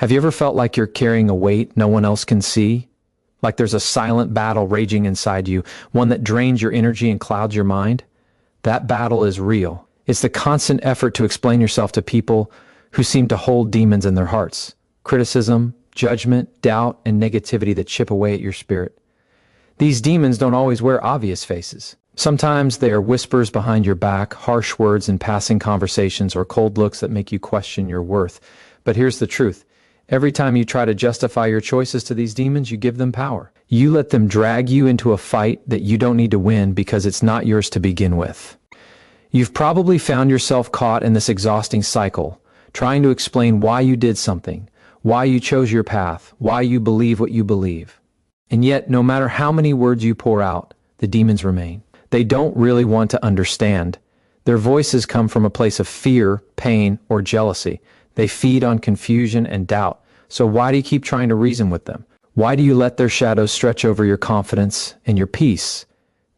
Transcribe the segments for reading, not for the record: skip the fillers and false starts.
Have you ever felt like you're carrying a weight no one else can see? Like there's a silent battle raging inside you, one that drains your energy and clouds your mind? That battle is real. It's the constant effort to explain yourself to people who seem to hold demons in their hearts. Criticism, judgment, doubt, and negativity that chip away at your spirit. These demons don't always wear obvious faces. Sometimes they are whispers behind your back, harsh words in passing conversations, or cold looks that make you question your worth. But here's the truth. Every time you try to justify your choices to these demons, you give them power. You let them drag you into a fight that you don't need to win because it's not yours to begin with. You've probably found yourself caught in this exhausting cycle, trying to explain why you did something, why you chose your path, why you believe what you believe. And yet, no matter how many words you pour out, the demons remain. They don't really want to understand. Their voices come from a place of fear, pain, or jealousy. They feed on confusion and doubt. So why do you keep trying to reason with them? Why do you let their shadows stretch over your confidence and your peace?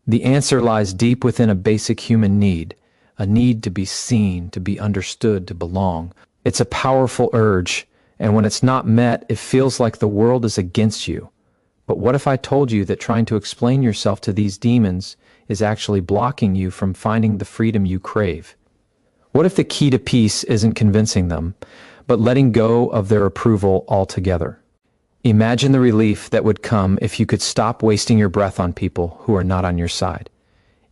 The answer lies deep within a basic human need, a need to be seen, to be understood, to belong. It's a powerful urge, and when it's not met, it feels like the world is against you. But what if I told you that trying to explain yourself to these demons is actually blocking you from finding the freedom you crave? What if the key to peace isn't convincing them, but letting go of their approval altogether? Imagine the relief that would come if you could stop wasting your breath on people who are not on your side.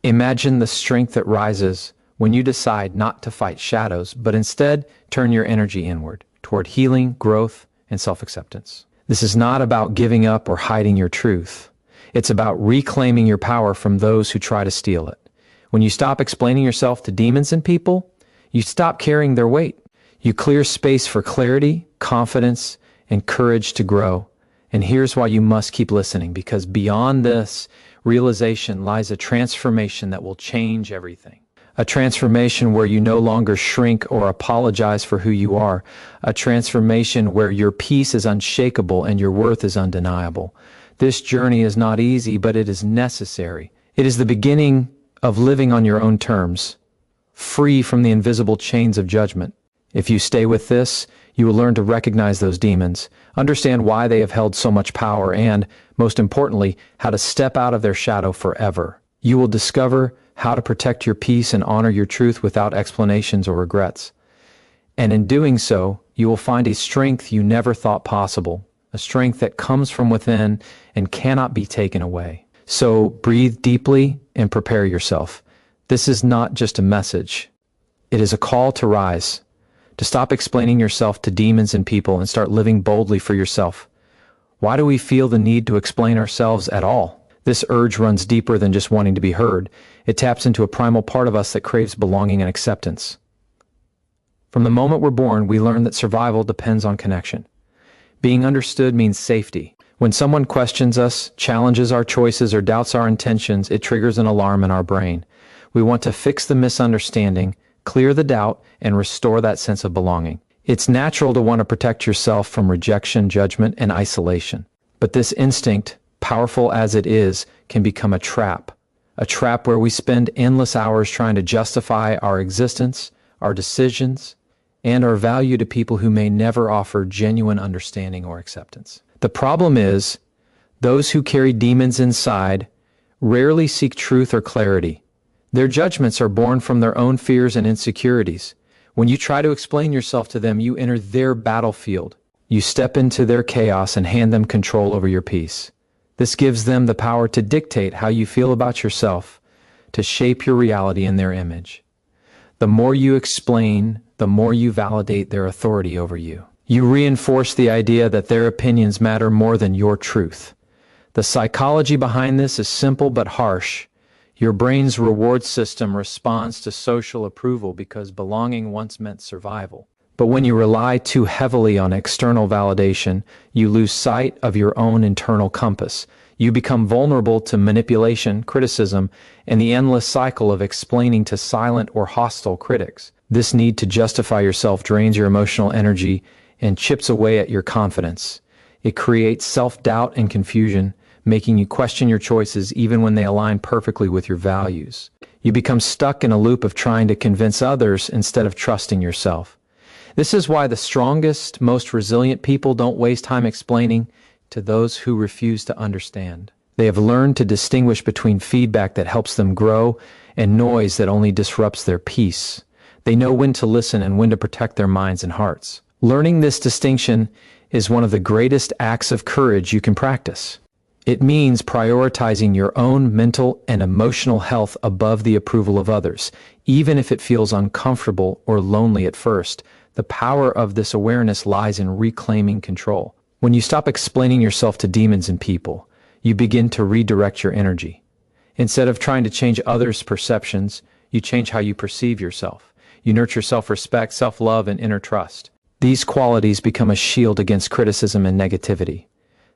Imagine the strength that rises when you decide not to fight shadows, but instead turn your energy inward, toward healing, growth, and self-acceptance. This is not about giving up or hiding your truth. It's about reclaiming your power from those who try to steal it. When you stop explaining yourself to demons and people, you stop carrying their weight. You clear space for clarity, confidence, and courage to grow. And here's why you must keep listening, because beyond this realization lies a transformation that will change everything. A transformation where you no longer shrink or apologize for who you are. A transformation where your peace is unshakable and your worth is undeniable. This journey is not easy, but it is necessary. It is the beginning of living on your own terms, free from the invisible chains of judgment. If you stay with this, you will learn to recognize those demons, understand why they have held so much power, and, most importantly, how to step out of their shadow forever. You will discover how to protect your peace and honor your truth without explanations or regrets. And in doing so, you will find a strength you never thought possible, a strength that comes from within and cannot be taken away. So breathe deeply and prepare yourself. This is not just a message. It is a call to rise, to stop explaining yourself to demons and people and start living boldly for yourself. Why do we feel the need to explain ourselves at all? This urge runs deeper than just wanting to be heard. It taps into a primal part of us that craves belonging and acceptance. From the moment we're born, we learn that survival depends on connection. Being understood means safety. When someone questions us, challenges our choices, or doubts our intentions, it triggers an alarm in our brain. We want to fix the misunderstanding, clear the doubt, and restore that sense of belonging. It's natural to want to protect yourself from rejection, judgment, and isolation. But this instinct, powerful as it is, can become a trap where we spend endless hours trying to justify our existence, our decisions, and our value to people who may never offer genuine understanding or acceptance. The problem is, those who carry demons inside rarely seek truth or clarity. Their judgments are born from their own fears and insecurities. When you try to explain yourself to them, you enter their battlefield. You step into their chaos and hand them control over your peace. This gives them the power to dictate how you feel about yourself, to shape your reality in their image. The more you explain, the more you validate their authority over you. You reinforce the idea that their opinions matter more than your truth. The psychology behind this is simple but harsh. Your brain's reward system responds to social approval because belonging once meant survival. But when you rely too heavily on external validation, you lose sight of your own internal compass. You become vulnerable to manipulation, criticism, and the endless cycle of explaining to silent or hostile critics. This need to justify yourself drains your emotional energy and chips away at your confidence. It creates self-doubt and confusion, making you question your choices even when they align perfectly with your values. You become stuck in a loop of trying to convince others instead of trusting yourself. This is why the strongest, most resilient people don't waste time explaining to those who refuse to understand. They have learned to distinguish between feedback that helps them grow and noise that only disrupts their peace. They know when to listen and when to protect their minds and hearts. Learning this distinction is one of the greatest acts of courage you can practice. It means prioritizing your own mental and emotional health above the approval of others, even if it feels uncomfortable or lonely at first. The power of this awareness lies in reclaiming control. When you stop explaining yourself to demons and people, you begin to redirect your energy. Instead of trying to change others' perceptions, you change how you perceive yourself. You nurture self-respect, self-love, and inner trust. These qualities become a shield against criticism and negativity.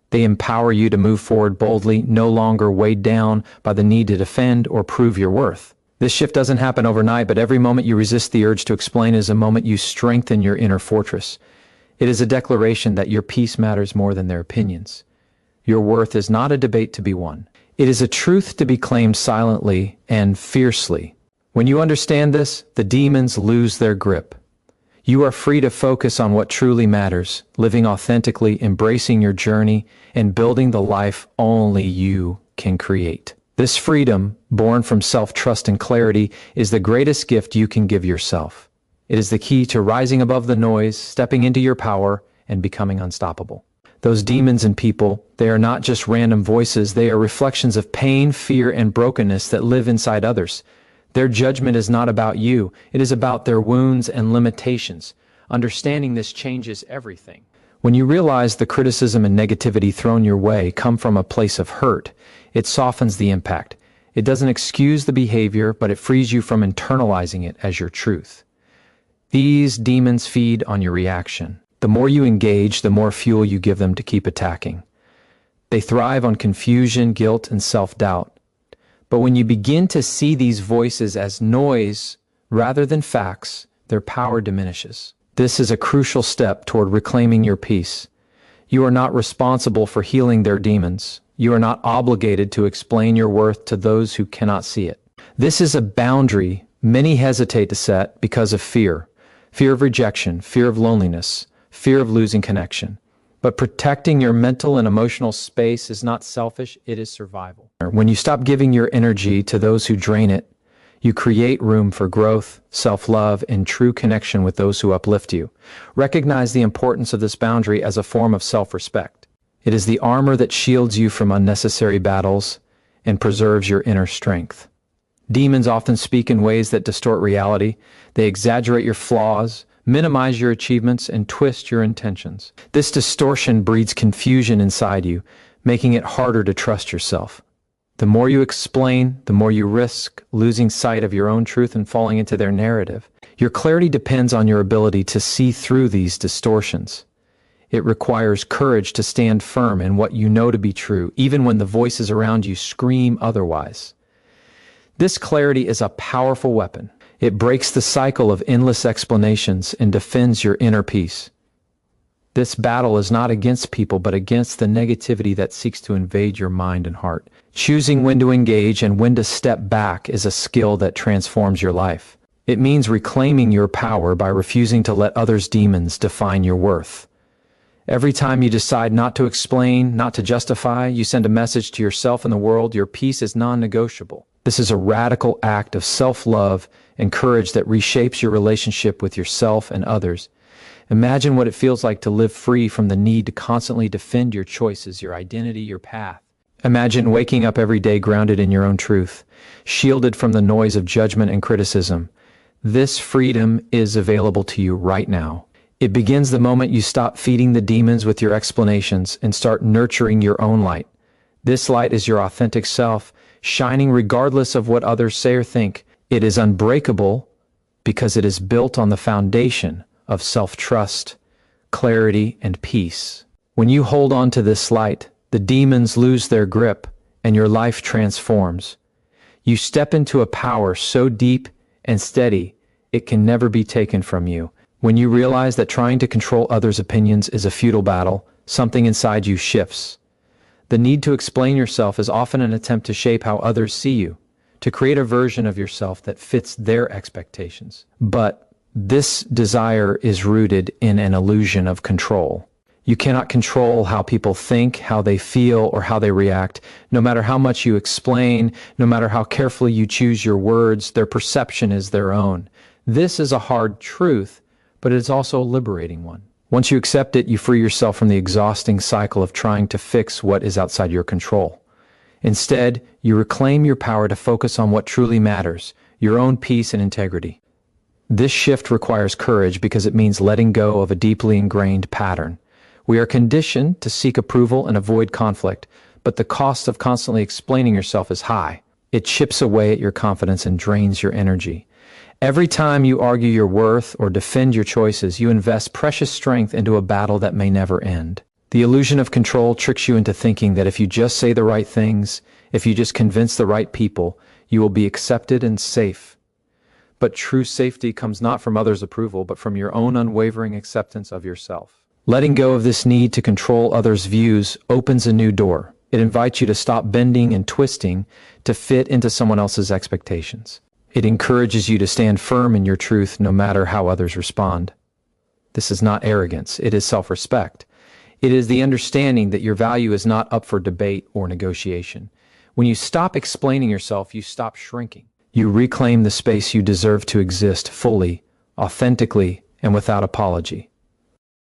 They empower you to move forward boldly, no longer weighed down by the need to defend or prove your worth. This shift doesn't happen overnight, but every moment you resist the urge to explain is a moment you strengthen your inner fortress. It is a declaration that your peace matters more than their opinions. Your worth is not a debate to be won. It is a truth to be claimed silently and fiercely. When you understand this, the demons lose their grip. You are free to focus on what truly matters, living authentically, embracing your journey, and building the life only you can create. This freedom, born from self-trust and clarity, is the greatest gift you can give yourself. It is the key to rising above the noise, stepping into your power, and becoming unstoppable. Those demons and people, they are not just random voices, they are reflections of pain, fear, and brokenness that live inside others. Their judgment is not about you, it is about their wounds and limitations. Understanding this changes everything. When you realize the criticism and negativity thrown your way come from a place of hurt, it softens the impact. It doesn't excuse the behavior, but it frees you from internalizing it as your truth. These demons feed on your reaction. The more you engage, the more fuel you give them to keep attacking. They thrive on confusion, guilt, and self-doubt. But when you begin to see these voices as noise rather than facts, their power diminishes. This is a crucial step toward reclaiming your peace. You are not responsible for healing their demons. You are not obligated to explain your worth to those who cannot see it. This is a boundary many hesitate to set because of fear. Fear of rejection, fear of loneliness, fear of losing connection. But protecting your mental and emotional space is not selfish, it is survival. When you stop giving your energy to those who drain it, you create room for growth, self-love, and true connection with those who uplift you. Recognize the importance of this boundary as a form of self-respect. It is the armor that shields you from unnecessary battles and preserves your inner strength. Demons often speak in ways that distort reality. They exaggerate your flaws, minimize your achievements, and twist your intentions. This distortion breeds confusion inside you, making it harder to trust yourself. The more you explain, the more you risk losing sight of your own truth and falling into their narrative. Your clarity depends on your ability to see through these distortions. It requires courage to stand firm in what you know to be true, even when the voices around you scream otherwise. This clarity is a powerful weapon. It breaks the cycle of endless explanations and defends your inner peace. This battle is not against people, but against the negativity that seeks to invade your mind and heart. Choosing when to engage and when to step back is a skill that transforms your life. It means reclaiming your power by refusing to let others' demons define your worth. Every time you decide not to explain, not to justify, you send a message to yourself and the world: your peace is non-negotiable. This is a radical act of self-love and courage that reshapes your relationship with yourself and others. Imagine what it feels like to live free from the need to constantly defend your choices, your identity, your path. Imagine waking up every day grounded in your own truth, shielded from the noise of judgment and criticism. This freedom is available to you right now. It begins the moment you stop feeding the demons with your explanations and start nurturing your own light. This light is your authentic self, shining regardless of what others say or think. It is unbreakable because it is built on the foundation of self-trust, clarity, and peace. When you hold on to this light, the demons lose their grip and your life transforms. You step into a power so deep and steady, it can never be taken from you. When you realize that trying to control others' opinions is a futile battle, something inside you shifts. The need to explain yourself is often an attempt to shape how others see you, to create a version of yourself that fits their expectations. But This desire is rooted in an illusion of control. You cannot control how people think, how they feel, or how they react. No matter how much you explain, no matter how carefully you choose your words, their perception is their own. This is a hard truth, but it is also a liberating one. Once you accept it, you free yourself from the exhausting cycle of trying to fix what is outside your control. Instead, you reclaim your power to focus on what truly matters, your own peace and integrity. This shift requires courage because it means letting go of a deeply ingrained pattern. We are conditioned to seek approval and avoid conflict, but the cost of constantly explaining yourself is high. It chips away at your confidence and drains your energy. Every time you argue your worth or defend your choices, you invest precious strength into a battle that may never end. The illusion of control tricks you into thinking that if you just say the right things, if you just convince the right people, you will be accepted and safe. But true safety comes not from others' approval, but from your own unwavering acceptance of yourself. Letting go of this need to control others' views opens a new door. It invites you to stop bending and twisting to fit into someone else's expectations. It encourages you to stand firm in your truth no matter how others respond. This is not arrogance, it is self-respect. It is the understanding that your value is not up for debate or negotiation. When you stop explaining yourself, you stop shrinking. You reclaim the space you deserve to exist fully, authentically, and without apology.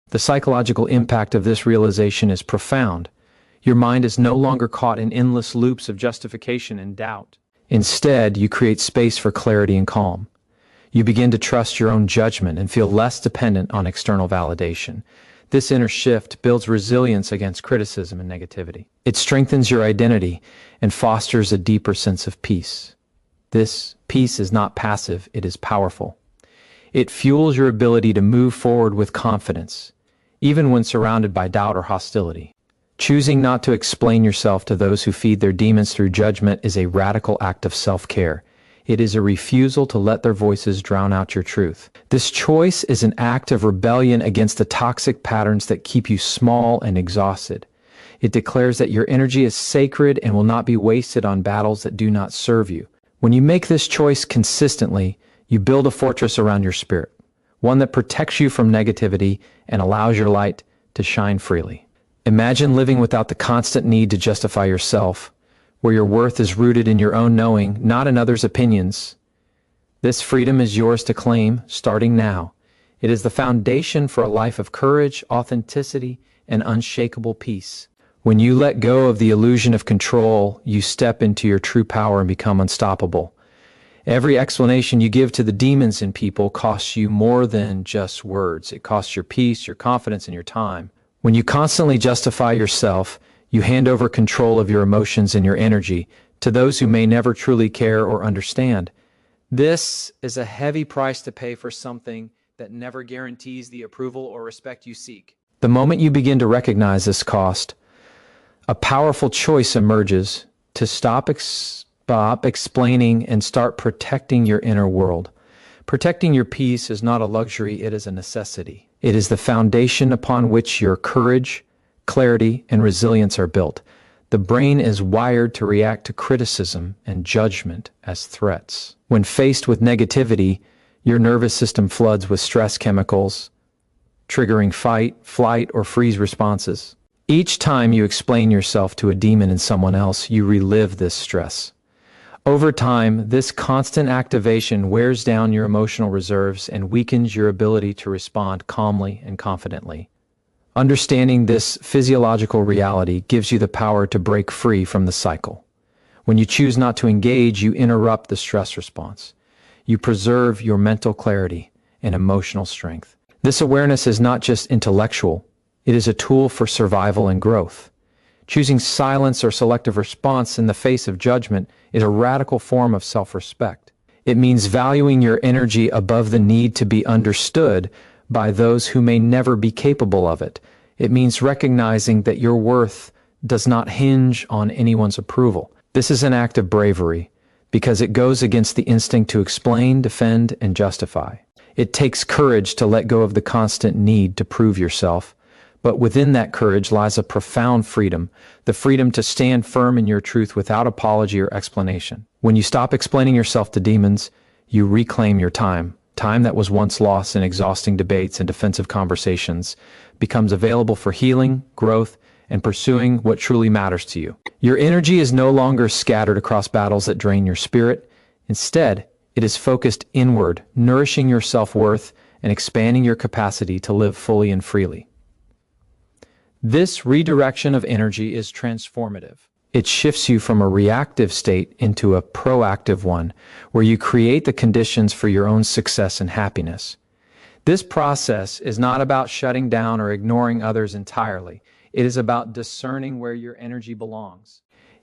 The psychological impact of this realization is profound. Your mind is no longer caught in endless loops of justification and doubt. Instead, you create space for clarity and calm. You begin to trust your own judgment and feel less dependent on external validation. This inner shift builds resilience against criticism and negativity. It strengthens your identity and fosters a deeper sense of peace. This peace is not passive, it is powerful. It fuels your ability to move forward with confidence, even when surrounded by doubt or hostility. Choosing not to explain yourself to those who feed their demons through judgment is a radical act of self-care. It is a refusal to let their voices drown out your truth. This choice is an act of rebellion against the toxic patterns that keep you small and exhausted. It declares that your energy is sacred and will not be wasted on battles that do not serve you. When you make this choice consistently, you build a fortress around your spirit, one that protects you from negativity and allows your light to shine freely. Imagine living without the constant need to justify yourself, where your worth is rooted in your own knowing, not in others' opinions. This freedom is yours to claim, starting now. It is the foundation for a life of courage, authenticity, and unshakable peace. When you let go of the illusion of control, you step into your true power and become unstoppable. Every explanation you give to the demons in people costs you more than just words. It costs your peace, your confidence, and your time. When you constantly justify yourself, you hand over control of your emotions and your energy to those who may never truly care or understand. This is a heavy price to pay for something that never guarantees the approval or respect you seek. The moment you begin to recognize this cost, a powerful choice emerges to stop explaining and start protecting your inner world. Protecting your peace is not a luxury, it is a necessity. It is the foundation upon which your courage, clarity, and resilience are built. The brain is wired to react to criticism and judgment as threats. When faced with negativity, your nervous system floods with stress chemicals, triggering fight, flight, or freeze responses. Each time you explain yourself to a demon in someone else, you relive this stress. Over time, this constant activation wears down your emotional reserves and weakens your ability to respond calmly and confidently. Understanding this physiological reality gives you the power to break free from the cycle. When you choose not to engage, you interrupt the stress response. You preserve your mental clarity and emotional strength. This awareness is not just intellectual, it is a tool for survival and growth. Choosing silence or selective response in the face of judgment is a radical form of self-respect. It means valuing your energy above the need to be understood by those who may never be capable of it. It means recognizing that your worth does not hinge on anyone's approval. This is an act of bravery because it goes against the instinct to explain, defend, and justify. It takes courage to let go of the constant need to prove yourself. But within that courage lies a profound freedom, the freedom to stand firm in your truth without apology or explanation. When you stop explaining yourself to demons, you reclaim your time, Time that was once lost in exhausting debates and defensive conversations becomes available for healing, growth, and pursuing what truly matters to you. Your energy is no longer scattered across battles that drain your spirit. Instead, it is focused inward, nourishing your self-worth and expanding your capacity to live fully and freely. This redirection of energy is transformative. It shifts you from a reactive state into a proactive one, where you create the conditions for your own success and happiness. This process is not about shutting down or ignoring others entirely. It is about discerning where your energy belongs.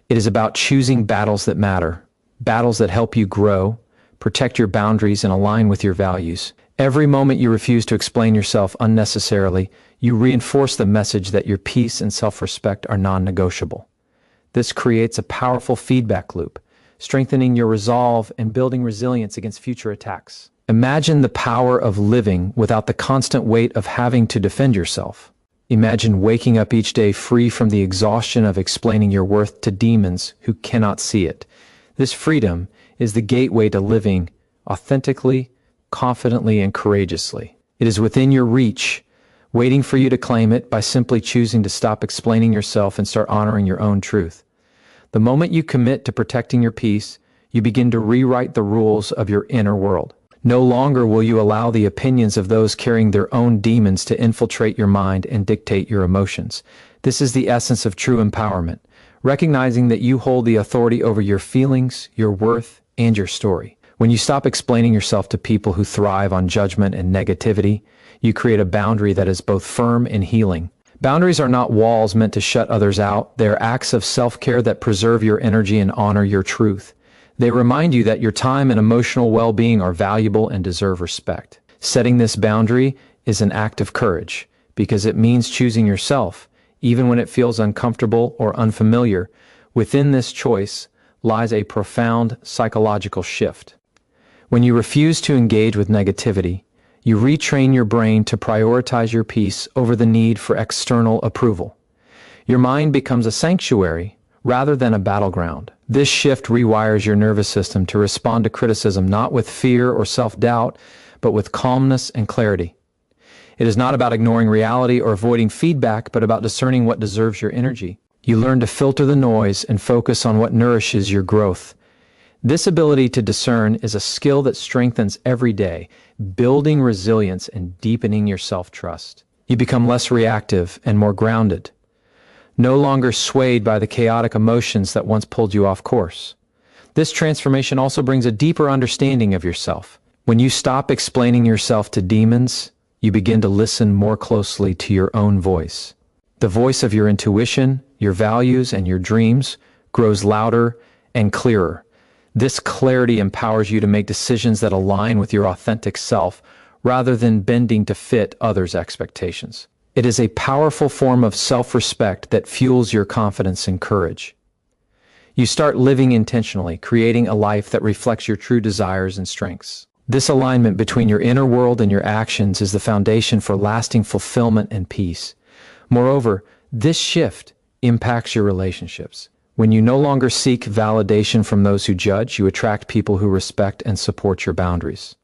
It is about choosing battles that matter, battles that help you grow, protect your boundaries, and align with your values. Every moment you refuse to explain yourself unnecessarily, you reinforce the message that your peace and self-respect are non-negotiable. This creates a powerful feedback loop, strengthening your resolve and building resilience against future attacks. Imagine the power of living without the constant weight of having to defend yourself. Imagine waking up each day free from the exhaustion of explaining your worth to demons who cannot see it. This freedom is the gateway to living authentically, confidently, and courageously. It is within your reach, waiting for you to claim it by simply choosing to stop explaining yourself and start honoring your own truth. The moment you commit to protecting your peace, you begin to rewrite the rules of your inner world. No longer will you allow the opinions of those carrying their own demons to infiltrate your mind and dictate your emotions. This is the essence of true empowerment, recognizing that you hold the authority over your feelings, your worth, and your story. When you stop explaining yourself to people who thrive on judgment and negativity, you create a boundary that is both firm and healing. Boundaries are not walls meant to shut others out. They are acts of self-care that preserve your energy and honor your truth. They remind you that your time and emotional well-being are valuable and deserve respect. Setting this boundary is an act of courage, because it means choosing yourself, even when it feels uncomfortable or unfamiliar. Within this choice lies a profound psychological shift. When you refuse to engage with negativity, you retrain your brain to prioritize your peace over the need for external approval. Your mind becomes a sanctuary rather than a battleground. This shift rewires your nervous system to respond to criticism not with fear or self-doubt, but with calmness and clarity. It is not about ignoring reality or avoiding feedback, but about discerning what deserves your energy. You learn to filter the noise and focus on what nourishes your growth. This ability to discern is a skill that strengthens every day, building resilience and deepening your self-trust. You become less reactive and more grounded, no longer swayed by the chaotic emotions that once pulled you off course. This transformation also brings a deeper understanding of yourself. When you stop explaining yourself to demons, you begin to listen more closely to your own voice. The voice of your intuition, your values, and your dreams grows louder and clearer. This clarity empowers you to make decisions that align with your authentic self rather than bending to fit others' expectations. It is a powerful form of self-respect that fuels your confidence and courage. You start living intentionally, creating a life that reflects your true desires and strengths. This alignment between your inner world and your actions is the foundation for lasting fulfillment and peace. Moreover, this shift impacts your relationships. When you no longer seek validation from those who judge, you attract people who respect and support your boundaries.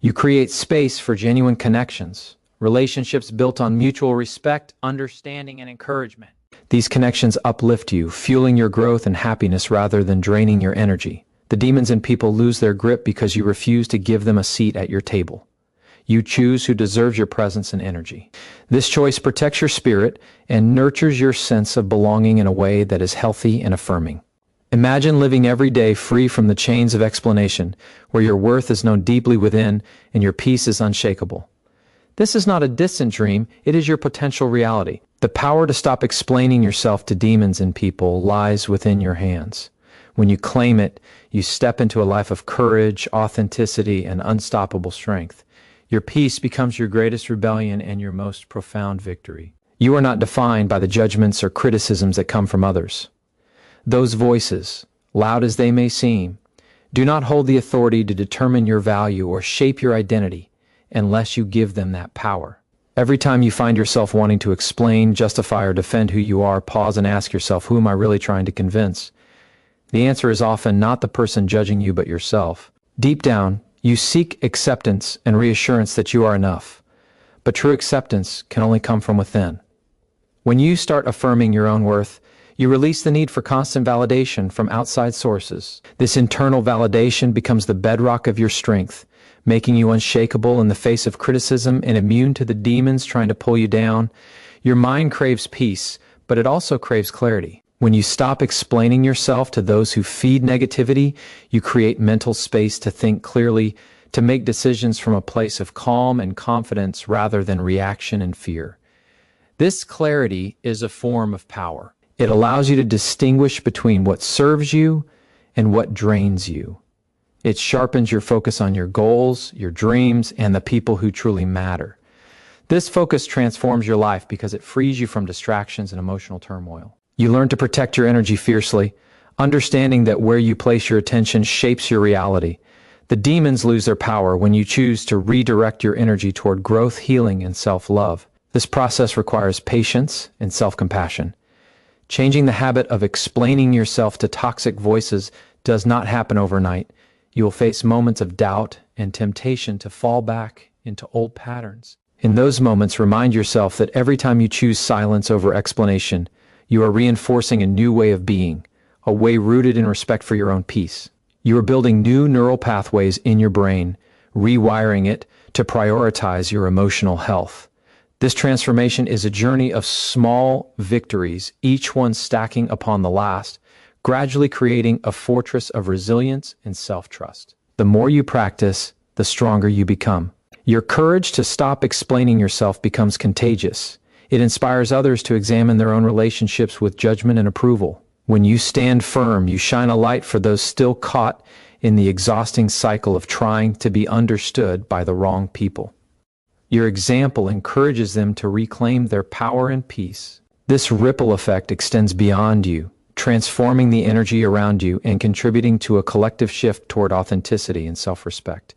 You create space for genuine connections, relationships built on mutual respect, understanding, and encouragement. These connections uplift you, fueling your growth and happiness rather than draining your energy. The demons in people lose their grip because you refuse to give them a seat at your table. You choose who deserves your presence and energy. This choice protects your spirit and nurtures your sense of belonging in a way that is healthy and affirming. Imagine living every day free from the chains of explanation, where your worth is known deeply within and your peace is unshakable. This is not a distant dream, it is your potential reality. The power to stop explaining yourself to demons and people lies within your hands. When you claim it, you step into a life of courage, authenticity, and unstoppable strength. Your peace becomes your greatest rebellion and your most profound victory. You are not defined by the judgments or criticisms that come from others. Those voices, loud as they may seem, do not hold the authority to determine your value or shape your identity unless you give them that power. Every time you find yourself wanting to explain, justify, or defend who you are, pause and ask yourself, who am I really trying to convince? The answer is often not the person judging you, but yourself. Deep down, You seek acceptance and reassurance that you are enough, but true acceptance can only come from within. When you start affirming your own worth, you release the need for constant validation from outside sources. This internal validation becomes the bedrock of your strength, making you unshakable in the face of criticism and immune to the demons trying to pull you down. Your mind craves peace, but it also craves clarity. When you stop explaining yourself to those who feed negativity, you create mental space to think clearly, to make decisions from a place of calm and confidence rather than reaction and fear. This clarity is a form of power. It allows you to distinguish between what serves you and what drains you. It sharpens your focus on your goals, your dreams, and the people who truly matter. This focus transforms your life because it frees you from distractions and emotional turmoil. You learn to protect your energy fiercely, understanding that where you place your attention shapes your reality. The demons lose their power when you choose to redirect your energy toward growth, healing, and self-love. This process requires patience and self-compassion. Changing the habit of explaining yourself to toxic voices does not happen overnight. You will face moments of doubt and temptation to fall back into old patterns. In those moments, remind yourself that every time you choose silence over explanation, you are reinforcing a new way of being, a way rooted in respect for your own peace. You are building new neural pathways in your brain, rewiring it to prioritize your emotional health. This transformation is a journey of small victories, each one stacking upon the last, gradually creating a fortress of resilience and self-trust. The more you practice, the stronger you become. Your courage to stop explaining yourself becomes contagious. It inspires others to examine their own relationships with judgment and approval. When you stand firm, you shine a light for those still caught in the exhausting cycle of trying to be understood by the wrong people. Your example encourages them to reclaim their power and peace. This ripple effect extends beyond you, transforming the energy around you and contributing to a collective shift toward authenticity and self-respect.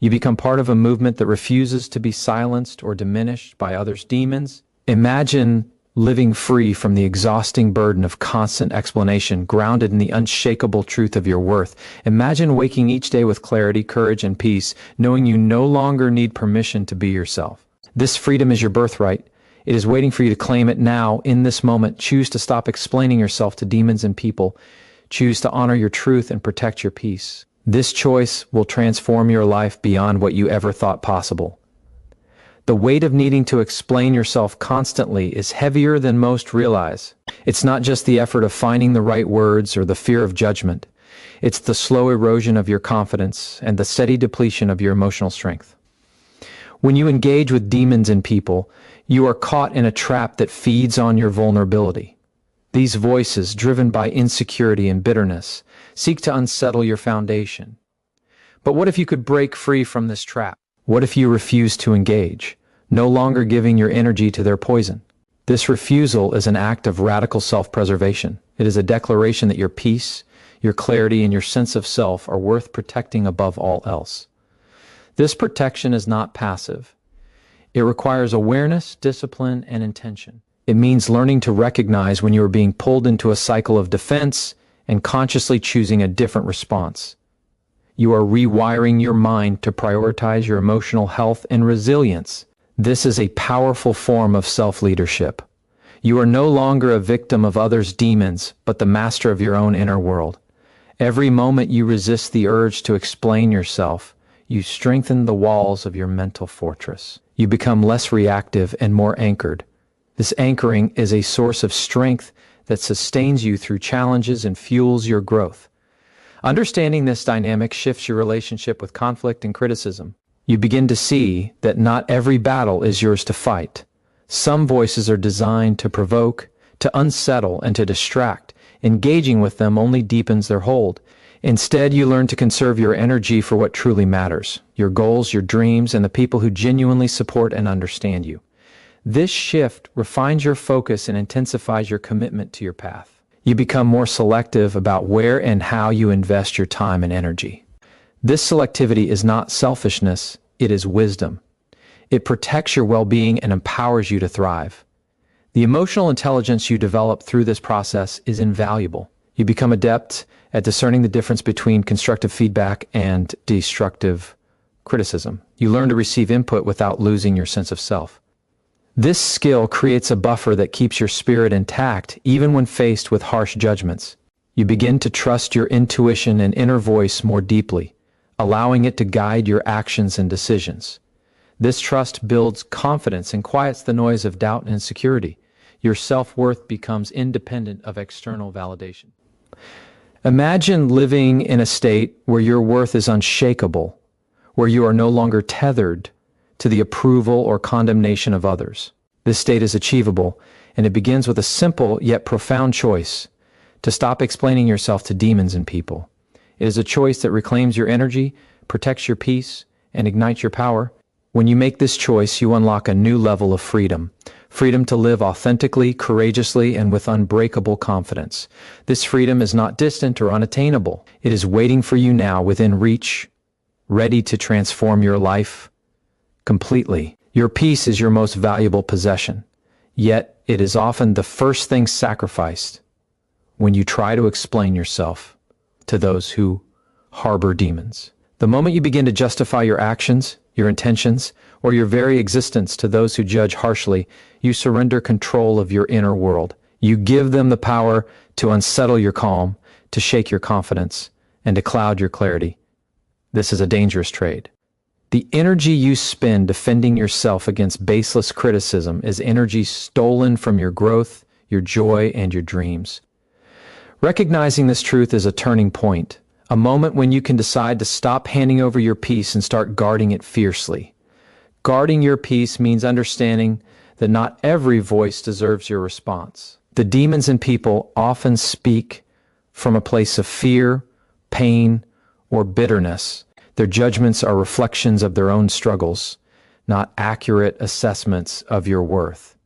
You become part of a movement that refuses to be silenced or diminished by others' demons. Imagine living free from the exhausting burden of constant explanation, grounded in the unshakable truth of your worth. Imagine waking each day with clarity, courage, and peace, knowing you no longer need permission to be yourself. This freedom is your birthright. It is waiting for you to claim it now, in this moment. Choose to stop explaining yourself to demons and people. Choose to honor your truth and protect your peace. This choice will transform your life beyond what you ever thought possible. The weight of needing to explain yourself constantly is heavier than most realize. It's not just the effort of finding the right words or the fear of judgment. It's the slow erosion of your confidence and the steady depletion of your emotional strength. When you engage with demons and people, you are caught in a trap that feeds on your vulnerability. These voices, driven by insecurity and bitterness, seek to unsettle your foundation. But what if you could break free from this trap? What if you refuse to engage, no longer giving your energy to their poison? This refusal is an act of radical self-preservation. It is a declaration that your peace, your clarity, and your sense of self are worth protecting above all else. This protection is not passive. It requires awareness, discipline, and intention. It means learning to recognize when you are being pulled into a cycle of defense and consciously choosing a different response. You are rewiring your mind to prioritize your emotional health and resilience. This is a powerful form of self-leadership. You are no longer a victim of others' demons, but the master of your own inner world. Every moment you resist the urge to explain yourself, you strengthen the walls of your mental fortress. You become less reactive and more anchored. This anchoring is a source of strength that sustains you through challenges and fuels your growth. Understanding this dynamic shifts your relationship with conflict and criticism. You begin to see that not every battle is yours to fight. Some voices are designed to provoke, to unsettle, and to distract. Engaging with them only deepens their hold. Instead, you learn to conserve your energy for what truly matters: your goals, your dreams, and the people who genuinely support and understand you. This shift refines your focus and intensifies your commitment to your path. You become more selective about where and how you invest your time and energy. This selectivity is not selfishness, it is wisdom. It protects your well-being and empowers you to thrive. The emotional intelligence you develop through this process is invaluable. You become adept at discerning the difference between constructive feedback and destructive criticism. You learn to receive input without losing your sense of self. This skill creates a buffer that keeps your spirit intact even when faced with harsh judgments. You begin to trust your intuition and inner voice more deeply, allowing it to guide your actions and decisions. This trust builds confidence and quiets the noise of doubt and insecurity. Your self-worth becomes independent of external validation. Imagine living in a state where your worth is unshakable, where you are no longer tethered to the approval or condemnation of others. This state is achievable, and it begins with a simple yet profound choice to stop explaining yourself to demons and people. It is a choice that reclaims your energy, protects your peace, and ignites your power. When you make this choice, you unlock a new level of freedom. Freedom to live authentically, courageously, and with unbreakable confidence. This freedom is not distant or unattainable. It is waiting for you now within reach, ready to transform your life completely. Your peace is your most valuable possession, yet it is often the first thing sacrificed when you try to explain yourself to those who harbor demons. The moment you begin to justify your actions, your intentions, or your very existence to those who judge harshly, you surrender control of your inner world. You give them the power to unsettle your calm, to shake your confidence, and to cloud your clarity. This is a dangerous trade. The energy you spend defending yourself against baseless criticism is energy stolen from your growth, your joy, and your dreams. Recognizing this truth is a turning point, a moment when you can decide to stop handing over your peace and start guarding it fiercely. Guarding your peace means understanding that not every voice deserves your response. The demons in people often speak from a place of fear, pain, or bitterness. Their judgments are reflections of their own struggles, not accurate assessments of your worth.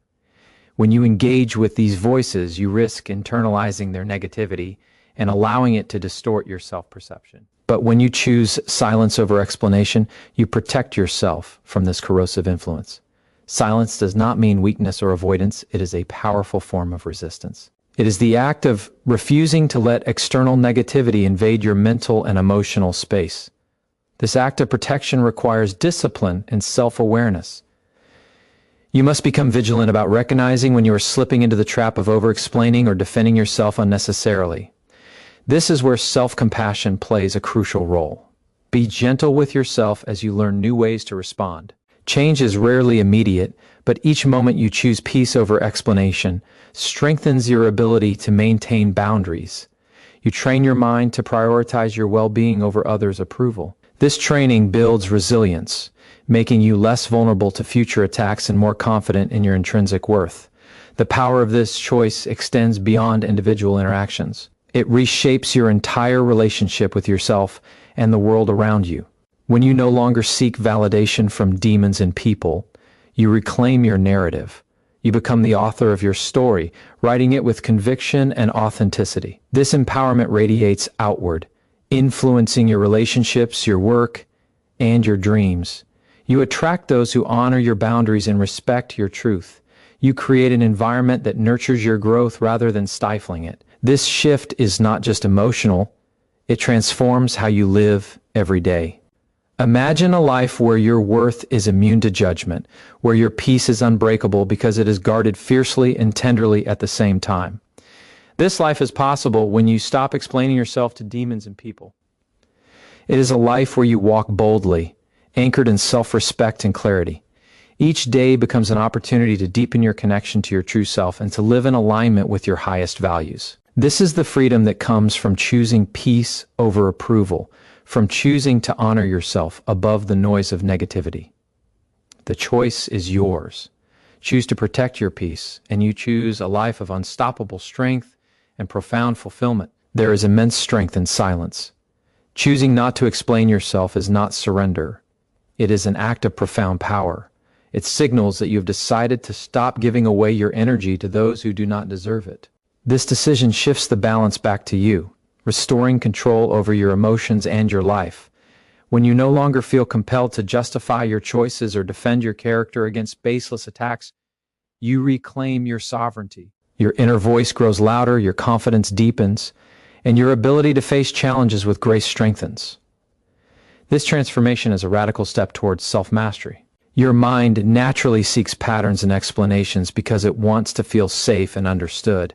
When you engage with these voices, you risk internalizing their negativity and allowing it to distort your self-perception. But when you choose silence over explanation, you protect yourself from this corrosive influence. Silence does not mean weakness or avoidance. It is a powerful form of resistance. It is the act of refusing to let external negativity invade your mental and emotional space. This act of protection requires discipline and self-awareness. You must become vigilant about recognizing when you are slipping into the trap of over-explaining or defending yourself unnecessarily. This is where self-compassion plays a crucial role. Be gentle with yourself as you learn new ways to respond. Change is rarely immediate, but each moment you choose peace over explanation strengthens your ability to maintain boundaries. You train your mind to prioritize your well-being over others' approval. This training builds resilience, making you less vulnerable to future attacks and more confident in your intrinsic worth. The power of this choice extends beyond individual interactions. It reshapes your entire relationship with yourself and the world around you. When you no longer seek validation from demons and people, you reclaim your narrative. You become the author of your story, writing it with conviction and authenticity. This empowerment radiates outward, influencing your relationships, your work, and your dreams. You attract those who honor your boundaries and respect your truth. You create an environment that nurtures your growth rather than stifling it. This shift is not just emotional, it transforms how you live every day. Imagine a life where your worth is immune to judgment, where your peace is unbreakable because it is guarded fiercely and tenderly at the same time. This life is possible when you stop explaining yourself to demons and people. It is a life where you walk boldly, anchored in self-respect and clarity. Each day becomes an opportunity to deepen your connection to your true self and to live in alignment with your highest values. This is the freedom that comes from choosing peace over approval, from choosing to honor yourself above the noise of negativity. The choice is yours. Choose to protect your peace, and you choose a life of unstoppable strength and profound fulfillment. There is immense strength in silence. Choosing not to explain yourself is not surrender. It is an act of profound power. It signals that you have decided to stop giving away your energy to those who do not deserve it. This decision shifts the balance back to you, restoring control over your emotions and your life. When you no longer feel compelled to justify your choices or defend your character against baseless attacks, you reclaim your sovereignty. Your inner voice grows louder, your confidence deepens, and your ability to face challenges with grace strengthens. This transformation is a radical step towards self-mastery. Your mind naturally seeks patterns and explanations because it wants to feel safe and understood.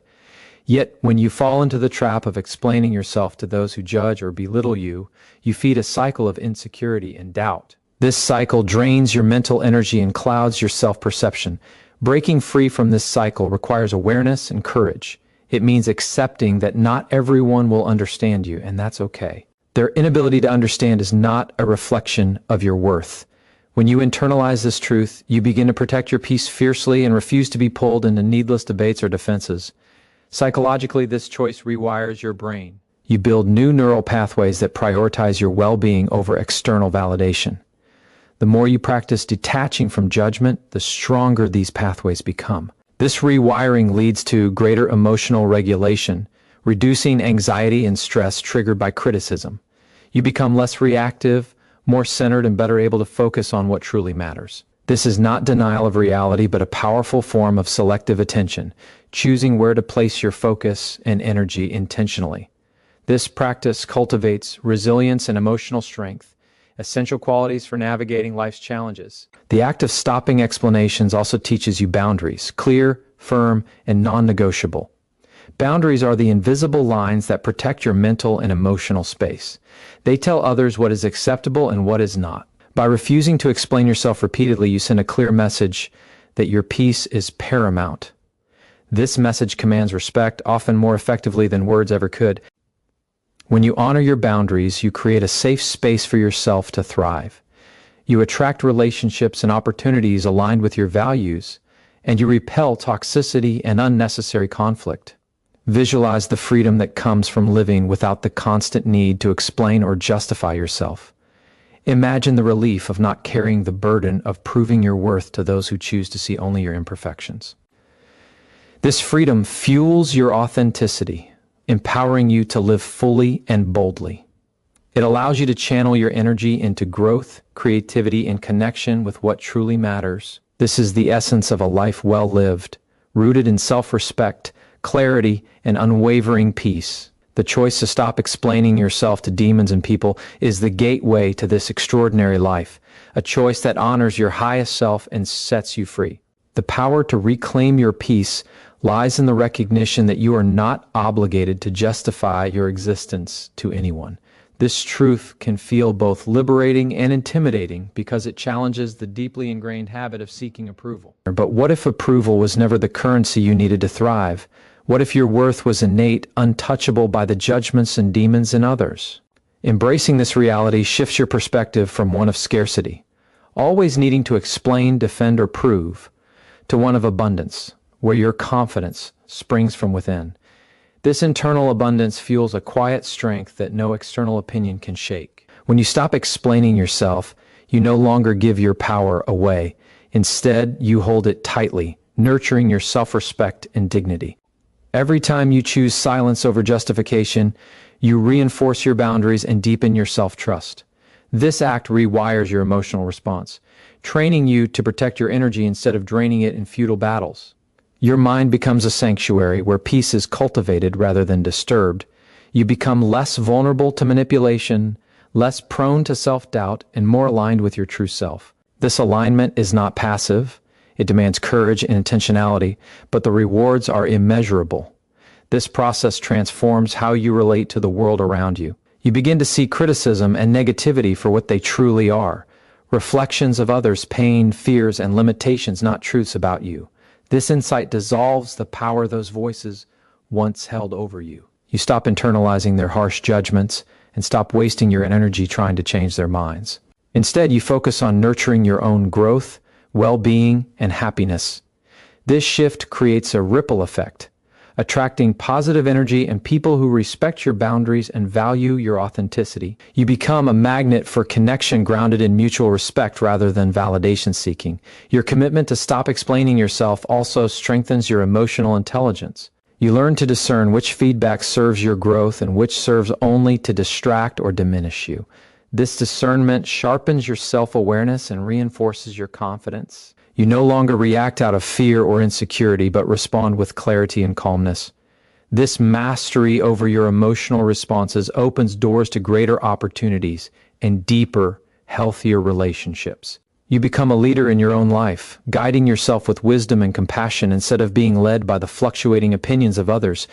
Yet, when you fall into the trap of explaining yourself to those who judge or belittle you, you feed a cycle of insecurity and doubt. This cycle drains your mental energy and clouds your self-perception. Breaking free from this cycle requires awareness and courage. It means accepting that not everyone will understand you, and that's okay. Their inability to understand is not a reflection of your worth. When you internalize this truth, you begin to protect your peace fiercely and refuse to be pulled into needless debates or defenses. Psychologically, this choice rewires your brain. You build new neural pathways that prioritize your well-being over external validation. The more you practice detaching from judgment, the stronger these pathways become. This rewiring leads to greater emotional regulation, reducing anxiety and stress triggered by criticism. You become less reactive, more centered, and better able to focus on what truly matters. This is not denial of reality, but a powerful form of selective attention, choosing where to place your focus and energy intentionally. This practice cultivates resilience and emotional strength, essential qualities for navigating life's challenges. The act of stopping explanations also teaches you boundaries, clear, firm, and non-negotiable. Boundaries are the invisible lines that protect your mental and emotional space. They tell others what is acceptable and what is not. By refusing to explain yourself repeatedly, you send a clear message that your peace is paramount. This message commands respect, often more effectively than words ever could. When you honor your boundaries, you create a safe space for yourself to thrive. You attract relationships and opportunities aligned with your values, and you repel toxicity and unnecessary conflict. Visualize the freedom that comes from living without the constant need to explain or justify yourself. Imagine the relief of not carrying the burden of proving your worth to those who choose to see only your imperfections. This freedom fuels your authenticity, empowering you to live fully and boldly. It allows you to channel your energy into growth, creativity, and connection with what truly matters. This is the essence of a life well lived, rooted in self-respect, clarity, and unwavering peace. The choice to stop explaining yourself to demons and people is the gateway to this extraordinary life, a choice that honors your highest self and sets you free. The power to reclaim your peace lies in the recognition that you are not obligated to justify your existence to anyone. This truth can feel both liberating and intimidating because it challenges the deeply ingrained habit of seeking approval. But what if approval was never the currency you needed to thrive? What if your worth was innate, untouchable by the judgments and demons in others? Embracing this reality shifts your perspective from one of scarcity, always needing to explain, defend, or prove, to one of abundance, where your confidence springs from within. This internal abundance fuels a quiet strength that no external opinion can shake. When you stop explaining yourself, you no longer give your power away. Instead, you hold it tightly, nurturing your self-respect and dignity. Every time you choose silence over justification, you reinforce your boundaries and deepen your self-trust. This act rewires your emotional response, training you to protect your energy instead of draining it in futile battles. Your mind becomes a sanctuary where peace is cultivated rather than disturbed. You become less vulnerable to manipulation, less prone to self-doubt, and more aligned with your true self. This alignment is not passive. It demands courage and intentionality, but the rewards are immeasurable. This process transforms how you relate to the world around you. You begin to see criticism and negativity for what they truly are, reflections of others' pain, fears, and limitations, not truths about you. This insight dissolves the power those voices once held over you. You stop internalizing their harsh judgments and stop wasting your energy trying to change their minds. Instead, you focus on nurturing your own growth, well-being, and happiness. This shift creates a ripple effect, attracting positive energy and people who respect your boundaries and value your authenticity. You become a magnet for connection grounded in mutual respect rather than validation seeking. Your commitment to stop explaining yourself also strengthens your emotional intelligence. You learn to discern which feedback serves your growth and which serves only to distract or diminish you. This discernment sharpens your self-awareness and reinforces your confidence. You no longer react out of fear or insecurity, but respond with clarity and calmness. This mastery over your emotional responses opens doors to greater opportunities and deeper, healthier relationships. You become a leader in your own life, guiding yourself with wisdom and compassion instead of being led by the fluctuating opinions of others.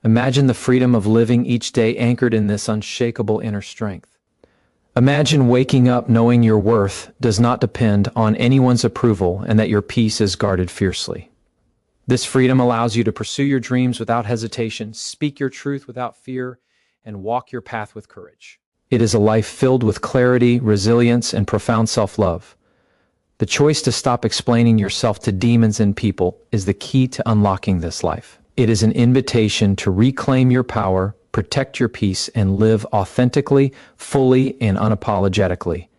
Imagine the freedom of living each day anchored in this unshakable inner strength. Imagine waking up knowing your worth does not depend on anyone's approval and that your peace is guarded fiercely. This freedom allows you to pursue your dreams without hesitation, speak your truth without fear, and walk your path with courage. It is a life filled with clarity, resilience, and profound self-love. The choice to stop explaining yourself to demons and people is the key to unlocking this life. It is an invitation to reclaim your power, protect your peace, and live authentically, fully, and unapologetically.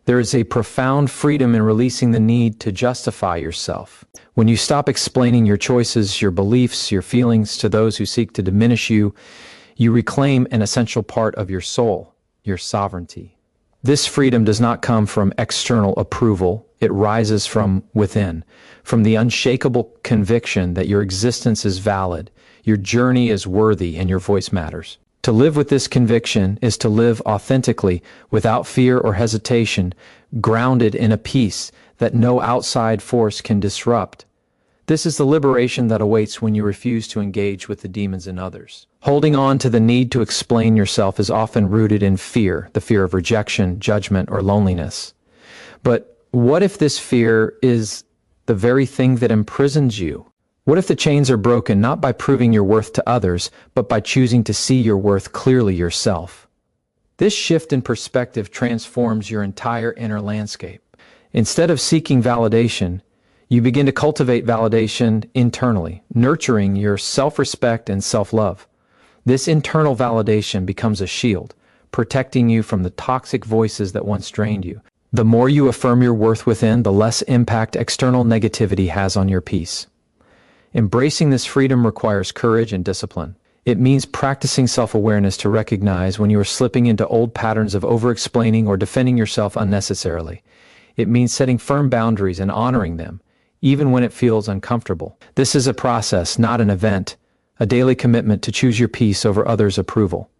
There is a profound freedom in releasing the need to justify yourself. When you stop explaining your choices, your beliefs, your feelings to those who seek to diminish you, you reclaim an essential part of your soul, your sovereignty. This freedom does not come from external approval. It rises from within, from the unshakable conviction that your existence is valid, your journey is worthy, and your voice matters. To live with this conviction is to live authentically, without fear or hesitation, grounded in a peace that no outside force can disrupt. This is the liberation that awaits when you refuse to engage with the demons in others. Holding on to the need to explain yourself is often rooted in fear, the fear of rejection, judgment, or loneliness. But what if this fear is the very thing that imprisons you? What if the chains are broken not by proving your worth to others, but by choosing to see your worth clearly yourself? This shift in perspective transforms your entire inner landscape. Instead of seeking validation, you begin to cultivate validation internally, nurturing your self-respect and self-love. This internal validation becomes a shield, protecting you from the toxic voices that once drained you. The more you affirm your worth within, the less impact external negativity has on your peace. Embracing this freedom requires courage and discipline. It means practicing self-awareness to recognize when you are slipping into old patterns of over-explaining or defending yourself unnecessarily. It means setting firm boundaries and honoring them, even when it feels uncomfortable. This is a process, not an event, a daily commitment to choose your peace over others' approval.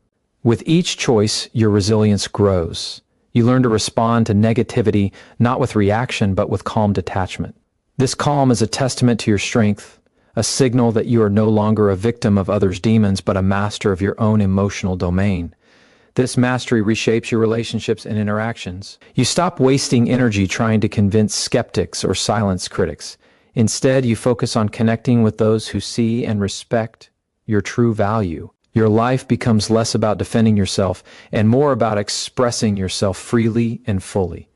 With each choice, your resilience grows. You learn to respond to negativity, not with reaction, but with calm detachment. This calm is a testament to your strength, a signal that you are no longer a victim of others' demons, but a master of your own emotional domain. This mastery reshapes your relationships and interactions. You stop wasting energy trying to convince skeptics or silence critics. Instead, you focus on connecting with those who see and respect your true value. Your life becomes less about defending yourself and more about expressing yourself freely and fully.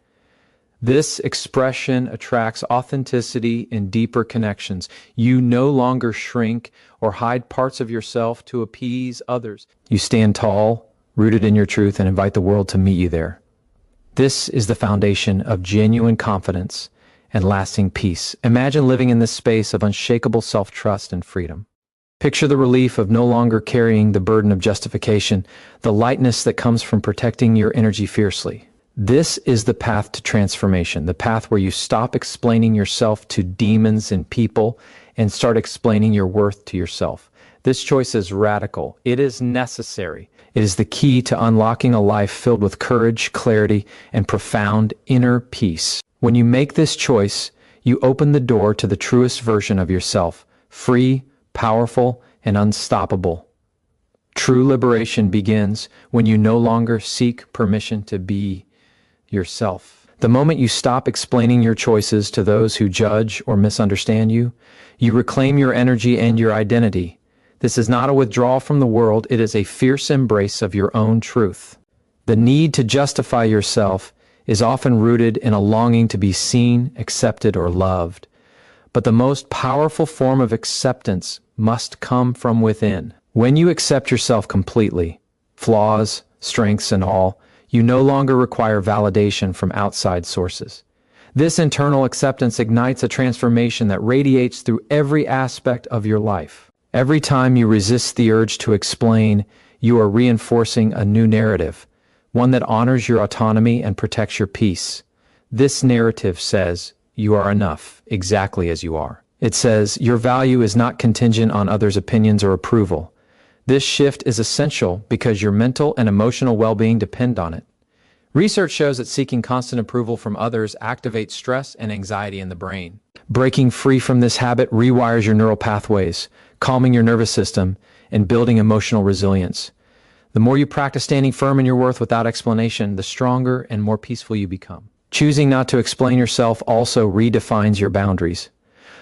This expression attracts authenticity and deeper connections. You no longer shrink or hide parts of yourself to appease others. You stand tall, rooted in your truth, and invite the world to meet you there. This is the foundation of genuine confidence and lasting peace. Imagine living in this space of unshakable self-trust and freedom. Picture the relief of no longer carrying the burden of justification, the lightness that comes from protecting your energy fiercely. This is the path to transformation, the path where you stop explaining yourself to demons and people and start explaining your worth to yourself. This choice is radical. It is necessary. It is the key to unlocking a life filled with courage, clarity, and profound inner peace. When you make this choice, you open the door to the truest version of yourself, free, powerful, and unstoppable. True liberation begins when you no longer seek permission to be yourself. The moment you stop explaining your choices to those who judge or misunderstand you, you reclaim your energy and your identity. This is not a withdrawal from the world, it is a fierce embrace of your own truth. The need to justify yourself is often rooted in a longing to be seen, accepted, or loved. But the most powerful form of acceptance must come from within. When you accept yourself completely, flaws, strengths, and all, you no longer require validation from outside sources. This internal acceptance ignites a transformation that radiates through every aspect of your life. Every time you resist the urge to explain, you are reinforcing a new narrative, one that honors your autonomy and protects your peace. This narrative says, you are enough, exactly as you are. It says, your value is not contingent on others' opinions or approval. This shift is essential because your mental and emotional well-being depend on it. Research shows that seeking constant approval from others activates stress and anxiety in the brain. Breaking free from this habit rewires your neural pathways, calming your nervous system, and building emotional resilience. The more you practice standing firm in your worth without explanation, the stronger and more peaceful you become. Choosing not to explain yourself also redefines your boundaries.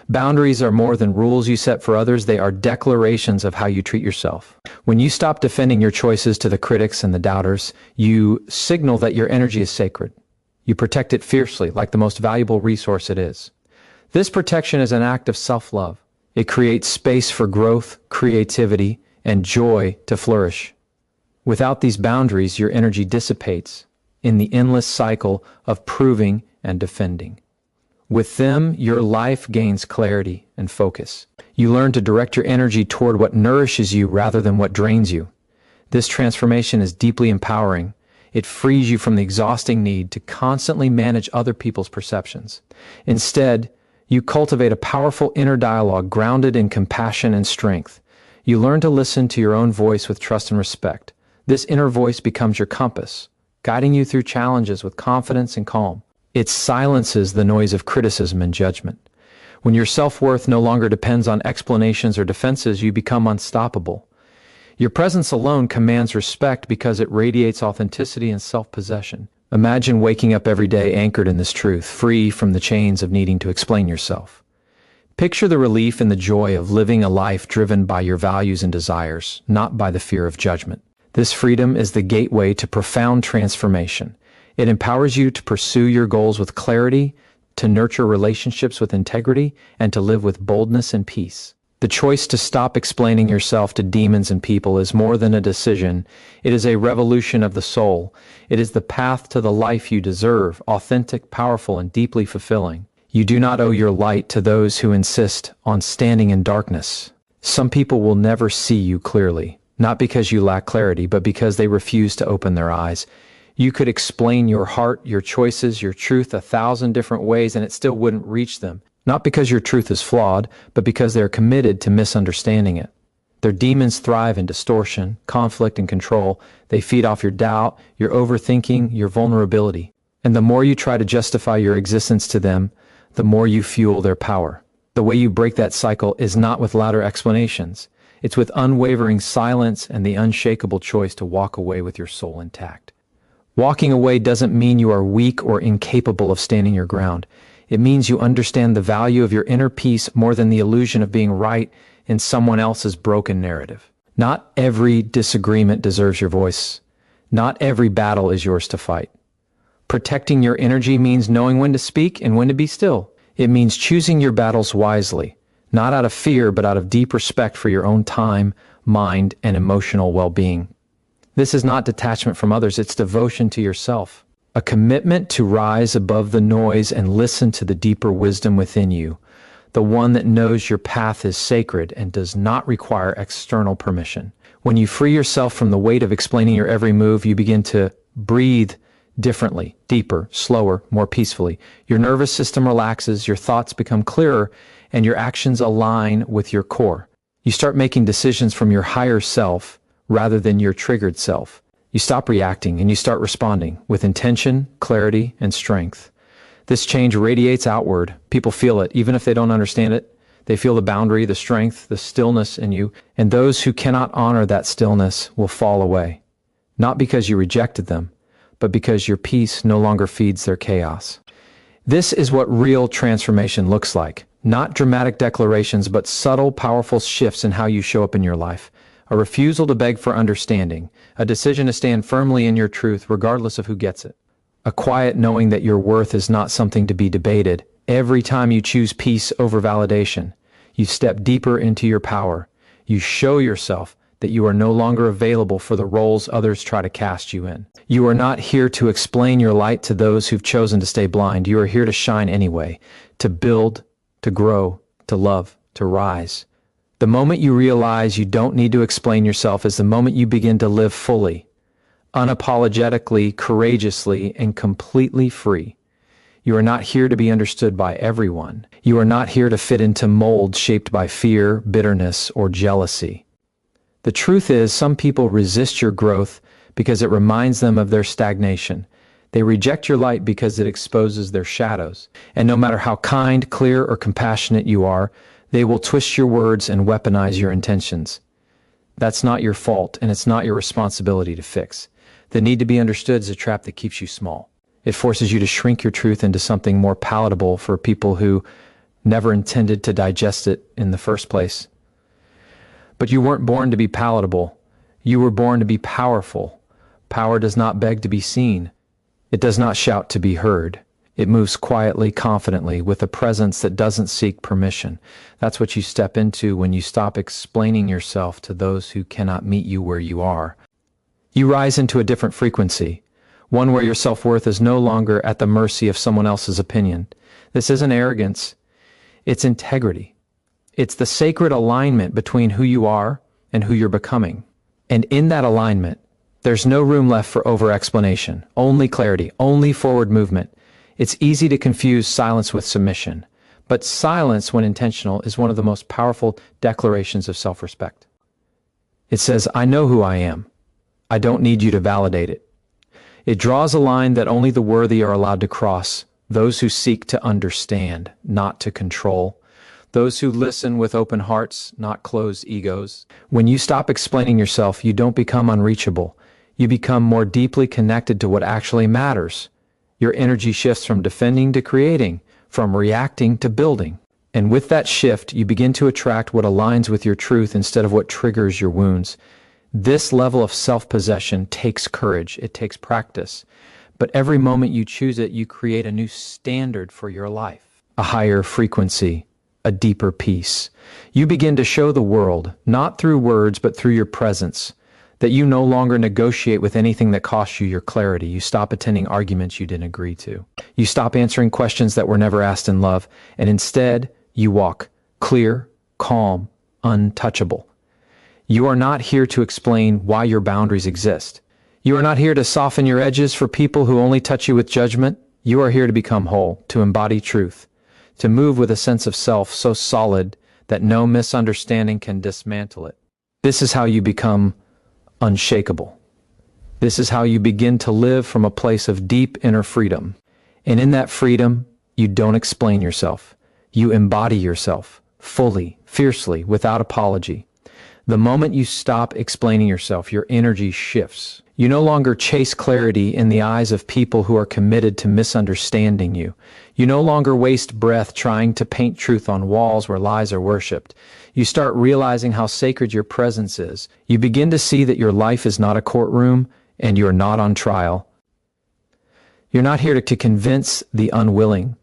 Boundaries are more than rules you set for others, they are declarations of how you treat yourself. When you stop defending your choices to the critics and the doubters, you signal that your energy is sacred. You protect it fiercely, like the most valuable resource it is. This protection is an act of self-love. It creates space for growth, creativity, and joy to flourish. Without these boundaries, your energy dissipates in the endless cycle of proving and defending. With them, your life gains clarity and focus. You learn to direct your energy toward what nourishes you rather than what drains you. This transformation is deeply empowering. It frees you from the exhausting need to constantly manage other people's perceptions. Instead, you cultivate a powerful inner dialogue grounded in compassion and strength. You learn to listen to your own voice with trust and respect. This inner voice becomes your compass, guiding you through challenges with confidence and calm. It silences the noise of criticism and judgment. When your self-worth no longer depends on explanations or defenses, you become unstoppable. Your presence alone commands respect because it radiates authenticity and self-possession. Imagine waking up every day anchored in this truth, free from the chains of needing to explain yourself. Picture the relief and the joy of living a life driven by your values and desires, not by the fear of judgment. This freedom is the gateway to profound transformation. It empowers you to pursue your goals with clarity, to nurture relationships with integrity, and to live with boldness and peace. The choice to stop explaining yourself to demons and people is more than a decision. It is a revolution of the soul. It is the path to the life you deserve, authentic, powerful, and deeply fulfilling. You do not owe your light to those who insist on standing in darkness. Some people will never see you clearly, not because you lack clarity, but because they refuse to open their eyes. You could explain your heart, your choices, your truth 1,000 different ways, and it still wouldn't reach them. Not because your truth is flawed, but because they're committed to misunderstanding it. Their demons thrive in distortion, conflict, and control. They feed off your doubt, your overthinking, your vulnerability. And the more you try to justify your existence to them, the more you fuel their power. The way you break that cycle is not with louder explanations. It's with unwavering silence and the unshakable choice to walk away with your soul intact. Walking away doesn't mean you are weak or incapable of standing your ground. It means you understand the value of your inner peace more than the illusion of being right in someone else's broken narrative. Not every disagreement deserves your voice. Not every battle is yours to fight. Protecting your energy means knowing when to speak and when to be still. It means choosing your battles wisely, not out of fear, but out of deep respect for your own time, mind, and emotional well-being. This is not detachment from others, it's devotion to yourself. A commitment to rise above the noise and listen to the deeper wisdom within you, the one that knows your path is sacred and does not require external permission. When you free yourself from the weight of explaining your every move, you begin to breathe differently, deeper, slower, more peacefully. Your nervous system relaxes, your thoughts become clearer, and your actions align with your core. You start making decisions from your higher self rather than your triggered self. You stop reacting and you start responding with intention, clarity, and strength. This change radiates outward. People feel it, even if they don't understand it. They feel the boundary, the strength, the stillness in you, and those who cannot honor that stillness will fall away. Not because you rejected them, but because your peace no longer feeds their chaos. This is what real transformation looks like. Not dramatic declarations, but subtle, powerful shifts in how you show up in your life. A refusal to beg for understanding, a decision to stand firmly in your truth regardless of who gets it. A quiet knowing that your worth is not something to be debated. Every time you choose peace over validation, you step deeper into your power. You show yourself that you are no longer available for the roles others try to cast you in. You are not here to explain your light to those who've chosen to stay blind. You are here to shine anyway, to build, to grow, to love, to rise. The moment you realize you don't need to explain yourself is the moment you begin to live fully, unapologetically, courageously, and completely free. You are not here to be understood by everyone. You are not here to fit into molds shaped by fear, bitterness, or jealousy. The truth is, some people resist your growth because it reminds them of their stagnation. They reject your light because it exposes their shadows. And no matter how kind, clear, or compassionate you are, they will twist your words and weaponize your intentions. That's not your fault, and it's not your responsibility to fix. The need to be understood is a trap that keeps you small. It forces you to shrink your truth into something more palatable for people who never intended to digest it in the first place. But you weren't born to be palatable. You were born to be powerful. Power does not beg to be seen. It does not shout to be heard. It moves quietly, confidently, with a presence that doesn't seek permission. That's what you step into when you stop explaining yourself to those who cannot meet you where you are. You rise into a different frequency, one where your self-worth is no longer at the mercy of someone else's opinion. This isn't arrogance. It's integrity. It's the sacred alignment between who you are and who you're becoming. And in that alignment, there's no room left for over-explanation, only clarity, only forward movement. It's easy to confuse silence with submission, but silence, when intentional, is one of the most powerful declarations of self-respect. It says, I know who I am. I don't need you to validate it. It draws a line that only the worthy are allowed to cross, those who seek to understand, not to control. Those who listen with open hearts, not closed egos. When you stop explaining yourself, you don't become unreachable. You become more deeply connected to what actually matters. Your energy shifts from defending to creating, from reacting to building. And with that shift, you begin to attract what aligns with your truth instead of what triggers your wounds. This level of self-possession takes courage. It takes practice. But every moment you choose it, you create a new standard for your life. A higher frequency, a deeper peace. You begin to show the world, not through words, but through your presence, that you no longer negotiate with anything that costs you your clarity. You stop attending arguments you didn't agree to. You stop answering questions that were never asked in love, and instead, you walk clear, calm, untouchable. You are not here to explain why your boundaries exist. You are not here to soften your edges for people who only touch you with judgment. You are here to become whole, to embody truth, to move with a sense of self so solid that no misunderstanding can dismantle it. This is how you become unshakable. This is how you begin to live from a place of deep inner freedom. And in that freedom, you don't explain yourself. You embody yourself fully, fiercely, without apology. The moment you stop explaining yourself, your energy shifts. You no longer chase clarity in the eyes of people who are committed to misunderstanding you. You no longer waste breath trying to paint truth on walls where lies are worshipped. You start realizing how sacred your presence is. You begin to see that your life is not a courtroom and you're not on trial. You're not here to convince the unwilling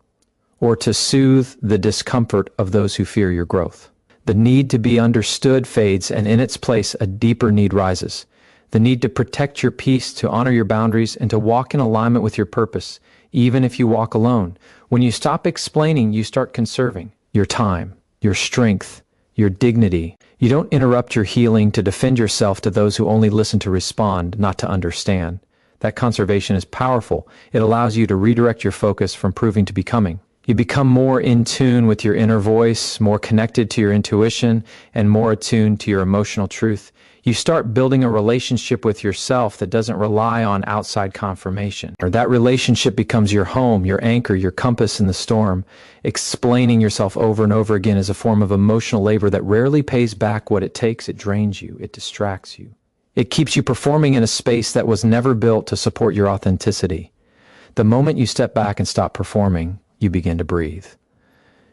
or to soothe the discomfort of those who fear your growth. The need to be understood fades, and in its place, a deeper need rises. The need to protect your peace, to honor your boundaries, and to walk in alignment with your purpose, even if you walk alone. When you stop explaining, you start conserving your time, your strength, your dignity. You don't interrupt your healing to defend yourself to those who only listen to respond, not to understand. That conservation is powerful. It allows you to redirect your focus from proving to becoming. You become more in tune with your inner voice, more connected to your intuition, and more attuned to your emotional truth. You start building a relationship with yourself that doesn't rely on outside confirmation. Or that relationship becomes your home, your anchor, your compass in the storm. Explaining yourself over and over again is a form of emotional labor that rarely pays back what it takes. It drains you. It distracts you. It keeps you performing in a space that was never built to support your authenticity. The moment you step back and stop performing, you begin to breathe.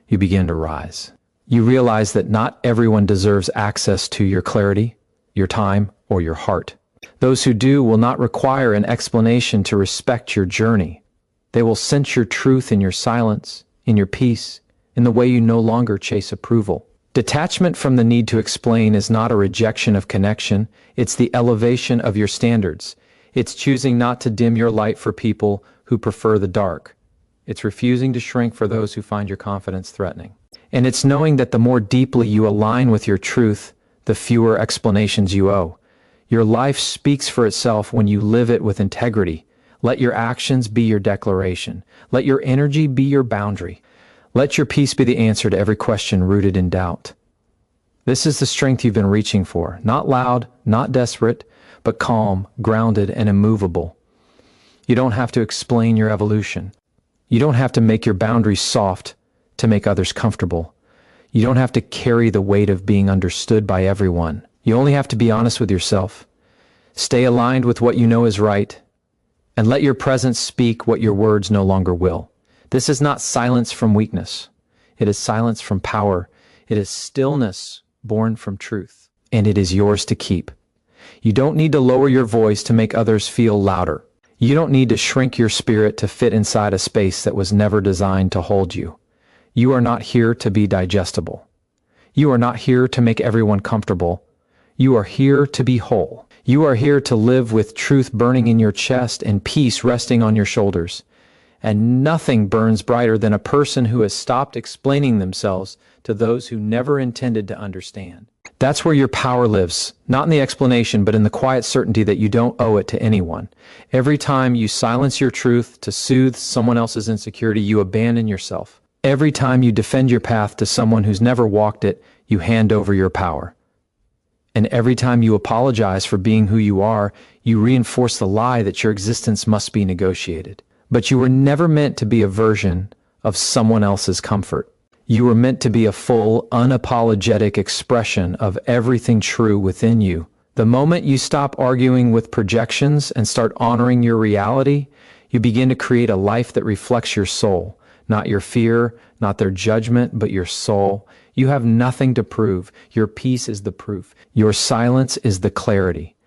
You begin to rise. You realize that not everyone deserves access to your clarity, your time, or your heart. Those who do will not require an explanation to respect your journey. They will sense your truth in your silence, in your peace, in the way you no longer chase approval. Detachment from the need to explain is not a rejection of connection. It's the elevation of your standards. It's choosing not to dim your light for people who prefer the dark. It's refusing to shrink for those who find your confidence threatening. And it's knowing that the more deeply you align with your truth, the fewer explanations you owe. Your life speaks for itself when you live it with integrity. Let your actions be your declaration. Let your energy be your boundary. Let your peace be the answer to every question rooted in doubt. This is the strength you've been reaching for. Not loud, not desperate, but calm, grounded, and immovable. You don't have to explain your evolution. You don't have to make your boundaries soft to make others comfortable. You don't have to carry the weight of being understood by everyone. You only have to be honest with yourself. Stay aligned with what you know is right, and let your presence speak what your words no longer will. This is not silence from weakness. It is silence from power. It is stillness born from truth, and it is yours to keep. You don't need to lower your voice to make others feel louder. You don't need to shrink your spirit to fit inside a space that was never designed to hold you. You are not here to be digestible. You are not here to make everyone comfortable. You are here to be whole. You are here to live with truth burning in your chest and peace resting on your shoulders. And nothing burns brighter than a person who has stopped explaining themselves to those who never intended to understand. That's where your power lives, not in the explanation, but in the quiet certainty that you don't owe it to anyone. Every time you silence your truth to soothe someone else's insecurity, you abandon yourself. Every time you defend your path to someone who's never walked it, you hand over your power. And every time you apologize for being who you are, you reinforce the lie that your existence must be negotiated. But you were never meant to be a version of someone else's comfort. You were meant to be a full, unapologetic expression of everything true within you. The moment you stop arguing with projections and start honoring your reality, you begin to create a life that reflects your soul, not your fear, not their judgment, but your soul. You have nothing to prove. Your peace is the proof. Your silence is the clarity.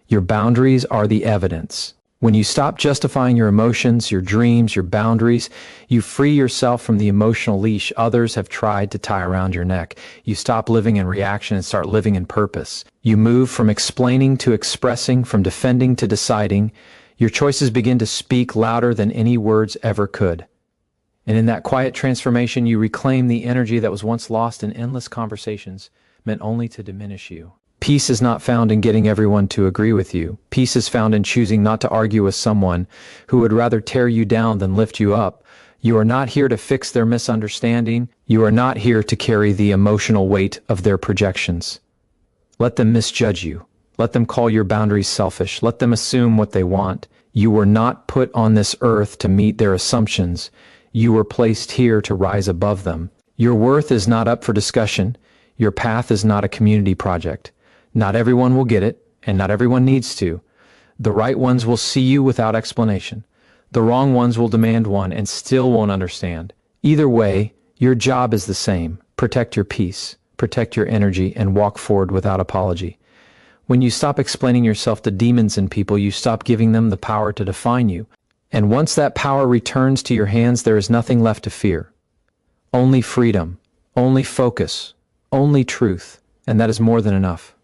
Your boundaries are the evidence. When you stop justifying your emotions, your dreams, your boundaries, you free yourself from the emotional leash others have tried to tie around your neck. You stop living in reaction and start living in purpose. You move from explaining to expressing, from defending to deciding. Your choices begin to speak louder than any words ever could. And in that quiet transformation, you reclaim the energy that was once lost in endless conversations, meant only to diminish you. Peace is not found in getting everyone to agree with you. Peace is found in choosing not to argue with someone who would rather tear you down than lift you up. You are not here to fix their misunderstanding. You are not here to carry the emotional weight of their projections. Let them misjudge you. Let them call your boundaries selfish. Let them assume what they want. You were not put on this earth to meet their assumptions. You were placed here to rise above them. Your worth is not up for discussion. Your path is not a community project. Not everyone will get it, and not everyone needs to. The right ones will see you without explanation. The wrong ones will demand one and still won't understand. Either way, your job is the same. Protect your peace, protect your energy, and walk forward without apology. When you stop explaining yourself to demons and people, you stop giving them the power to define you. And once that power returns to your hands, there is nothing left to fear. Only freedom, only focus, only truth, and that is more than enough.